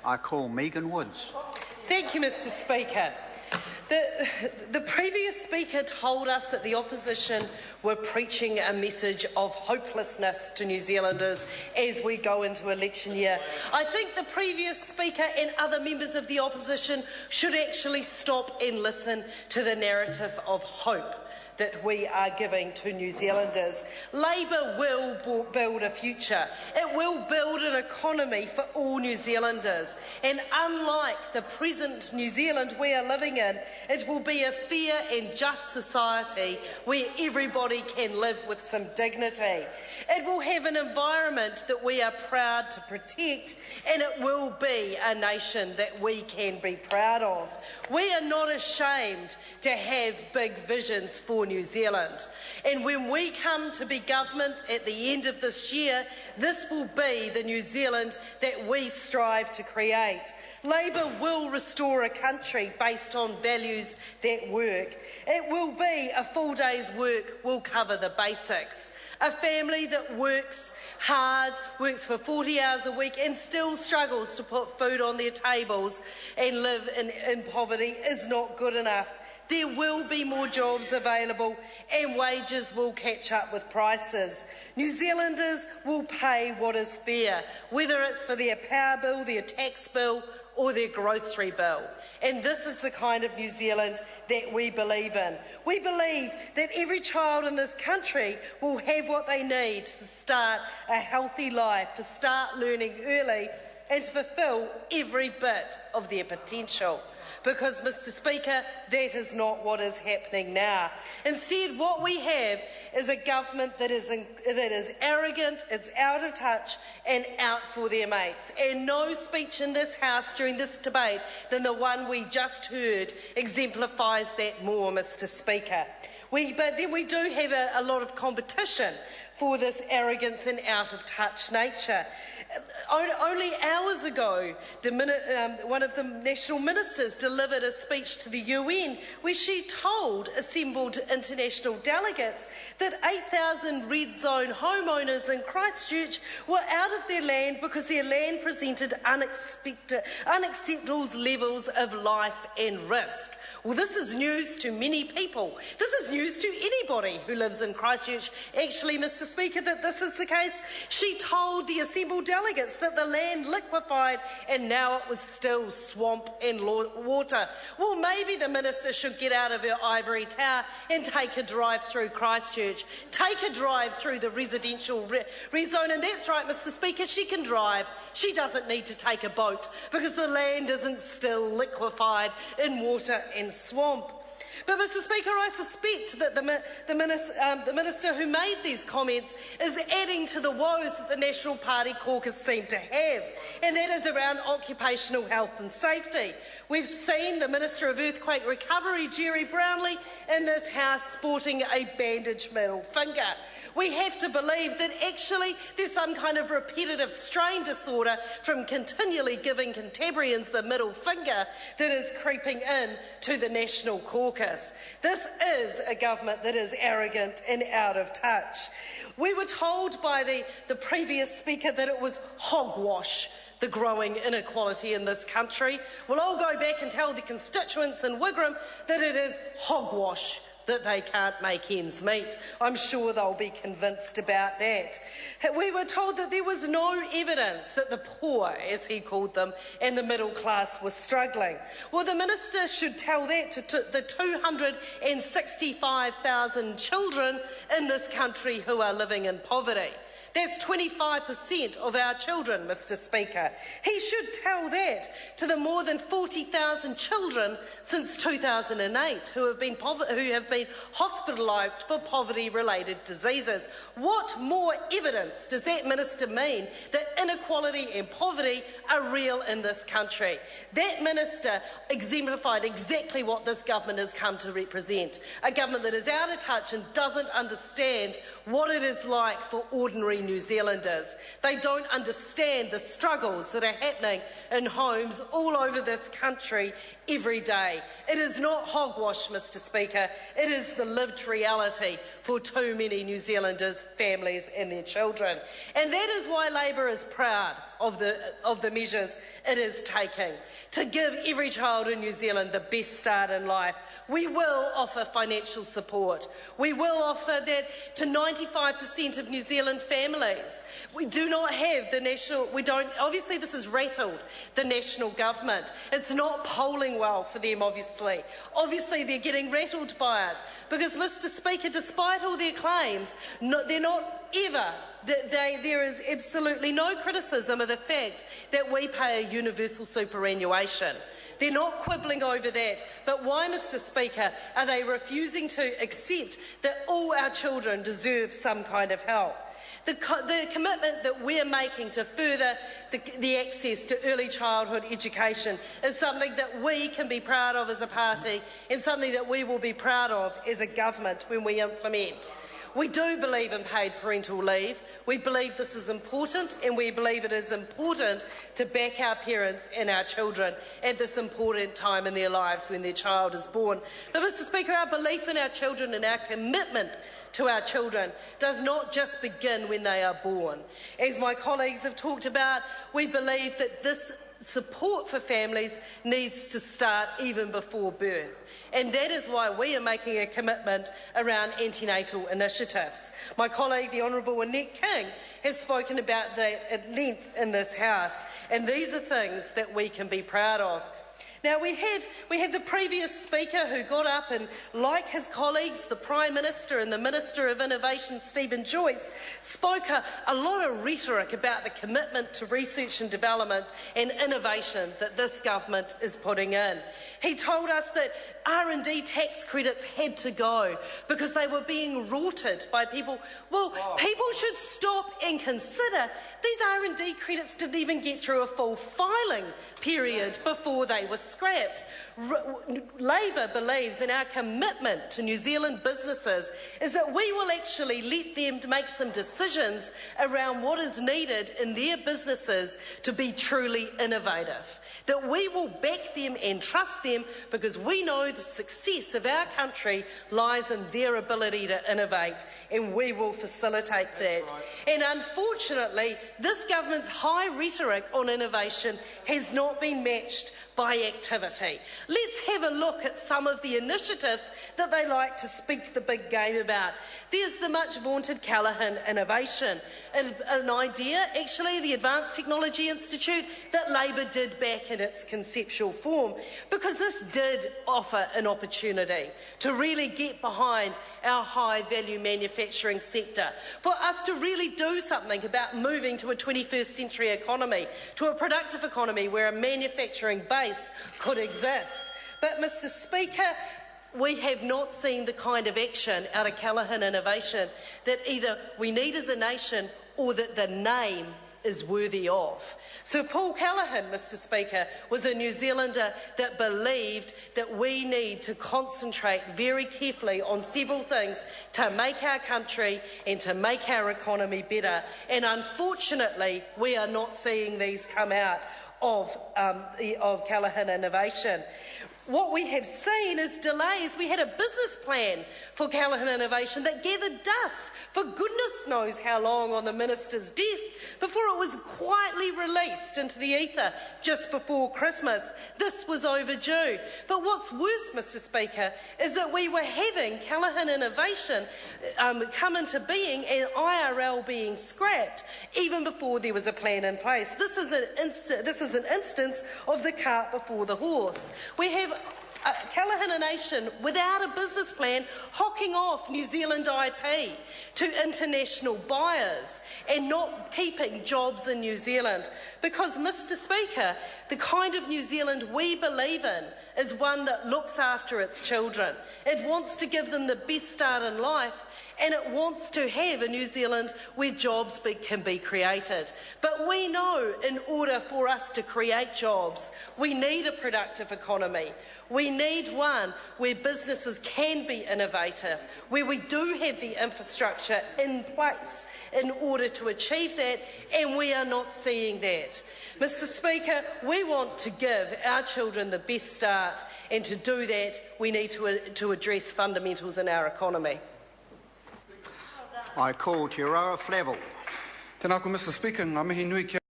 I call Megan Woods. Thank you, Mr Speaker. The previous speaker told us that the opposition were preaching a message of hopelessness to New Zealanders as we go into election year. I think the previous speaker and other members of the opposition should actually stop and listen to the narrative of hope that we are giving to New Zealanders. Labour will build a future. It will build an economy for all New Zealanders. And unlike the present New Zealand we are living in, it will be a fair and just society where everybody can live with some dignity. It will have an environment that we are proud to protect, and it will be a nation that we can be proud of. We are not ashamed to have big visions for New Zealand. And when we come to be government at the end of this year, this will be the New Zealand that we strive to create. Labour will restore a country based on values that work. It will be a full day's work will cover the basics. A family that works hard, works for 40 hours a week and still struggles to put food on their tables and live in poverty is not good enough. There will be more jobs available and wages will catch up with prices. New Zealanders will pay what is fair, whether it's for their power bill, their tax bill or their grocery bill. And this is the kind of New Zealand that we believe in. We believe that every child in this country will have what they need to start a healthy life, to start learning early and to fulfil every bit of their potential. Because, Mr Speaker, that is not what is happening now. Instead, what we have is a government that is arrogant, it's out of touch and out for their mates. And no speech in this House during this debate than the one we just heard exemplifies that more, Mr Speaker. But then we do have a lot of competition for this arrogance and out-of-touch nature. Only hours ago, one of the national ministers delivered a speech to the UN where she told assembled international delegates that 8,000 red zone homeowners in Christchurch were out of their land because their land presented unacceptable levels of life and risk. Well, this is news to many people. This is news to anybody who lives in Christchurch. Actually, Mr Speaker, that this is the case. She told the assembled delegates that the land liquefied and now it was still swamp and water. Well, maybe the minister should get out of her ivory tower and take a drive through Christchurch. Take a drive through the residential red zone. And that's right, Mr Speaker, she can drive. She doesn't need to take a boat because the land isn't still liquefied in water and swamp. But, Mr Speaker, I suspect that the minister who made these comments is adding to the woes that the National Party caucus seem to have, and that is around occupational health and safety. We've seen the Minister of Earthquake Recovery, Jerry Brownlee, in this House sporting a bandaged middle finger. We have to believe that actually there's some kind of repetitive strain disorder from continually giving Cantabrians the middle finger that is creeping in to the National Caucus. This is a government that is arrogant and out of touch. We were told by the previous speaker that it was hogwash, the growing inequality in this country. Well, I'll go back and tell the constituents in Wigram that it is hogwash that they can't make ends meet. I'm sure they'll be convinced about that. We were told that there was no evidence that the poor, as he called them, and the middle class were struggling. Well, the minister should tell that to the 265,000 children in this country who are living in poverty. That's 25% of our children, Mr Speaker. He should tell that to the more than 40,000 children since 2008 who have been hospitalised for poverty-related diseases. What more evidence does that minister mean that inequality and poverty are real in this country? That minister exemplified exactly what this government has come to represent, a government that is out of touch and doesn't understand what it is like for ordinary New Zealanders. They don't understand the struggles that are happening in homes all over this country every day. It is not hogwash, Mr Speaker. It is the lived reality for too many New Zealanders, families and their children. And that is why Labour is proud of the measures it is taking to give every child in New Zealand the best start in life. We will offer financial support. We will offer that to 95% of New Zealand families. We do not have the national, obviously this has rattled the national government. It's not polling well for them, obviously. Obviously they're getting rattled by it because, Mr. Speaker, despite all their claims, they're not ever, there is absolutely no criticism of the fact that we pay a universal superannuation. They're not quibbling over that. But why, Mr. Speaker, are they refusing to accept that all our children deserve some kind of help? The commitment that we're making to further the access to early childhood education is something that we can be proud of as a party and something that we will be proud of as a government when we implement. We do believe in paid parental leave. We believe this is important, and we believe it is important to back our parents and our children at this important time in their lives when their child is born. But, Mr. Speaker, our belief in our children and our commitment to our children does not just begin when they are born. As my colleagues have talked about, we believe that this support for families needs to start even before birth. And that is why we are making a commitment around antenatal initiatives. My colleague, the Honourable Annette King, has spoken about that at length in this House, and these are things that we can be proud of. Now, we had the previous speaker who got up and, like his colleagues, the Prime Minister and the Minister of Innovation, Stephen Joyce, spoke a lot of rhetoric about the commitment to research and development and innovation that this government is putting in. He told us that R&D tax credits had to go because they were being rorted by people. Well, people should stop and consider these R&D credits didn't even get through a full filing period before they were scrapped. Labor believes in our commitment to New Zealand businesses is that we will actually let them make some decisions around what is needed in their businesses to be truly innovative. That we will back them and trust them because we know the success of our country lies in their ability to innovate, and we will facilitate that. Right. And unfortunately, this government's high rhetoric on innovation has not been matched by activity. Let's have a look at some of the initiatives that they like to speak the big game about. There's the much vaunted Callaghan Innovation, an idea, actually, the Advanced Technology Institute, that Labor did back in its conceptual form, because this did offer an opportunity to really get behind our high-value manufacturing sector, for us to really do something about moving to a 21st century economy, to a productive economy where a manufacturing base could exist. But, Mr. Speaker, we have not seen the kind of action out of Callaghan Innovation that either we need as a nation or that the name is worthy of. Sir Paul Callaghan, Mr. Speaker, was a New Zealander that believed that we need to concentrate very carefully on several things to make our country and to make our economy better. And unfortunately, we are not seeing these come out of Callaghan Innovation. What we have seen is delays. We had a business plan for Callaghan Innovation that gathered dust for goodness knows how long on the Minister's desk before it was quietly released into the ether just before Christmas. This was overdue. But what's worse, Mr. Speaker, is that we were having Callaghan Innovation come into being and IRL being scrapped even before there was a plan in place. This is an instance of the cart before the horse. We have Callaghan Innovation, without a business plan, hocking off New Zealand IP to international buyers and not keeping jobs in New Zealand. Because, Mr. Speaker, the kind of New Zealand we believe in is one that looks after its children. It wants to give them the best start in life, and it wants to have a New Zealand where jobs can be created. But we know in order for us to create jobs, we need a productive economy. We need one where businesses can be innovative, where we do have the infrastructure in place in order to achieve that, and we are not seeing that. Mr. Speaker, we want to give our children the best start, and to do that, we need to address fundamentals in our economy. I call Te Aroa Flavel. Tēnā koe, Mr. Speaker, ngā mihi nui kia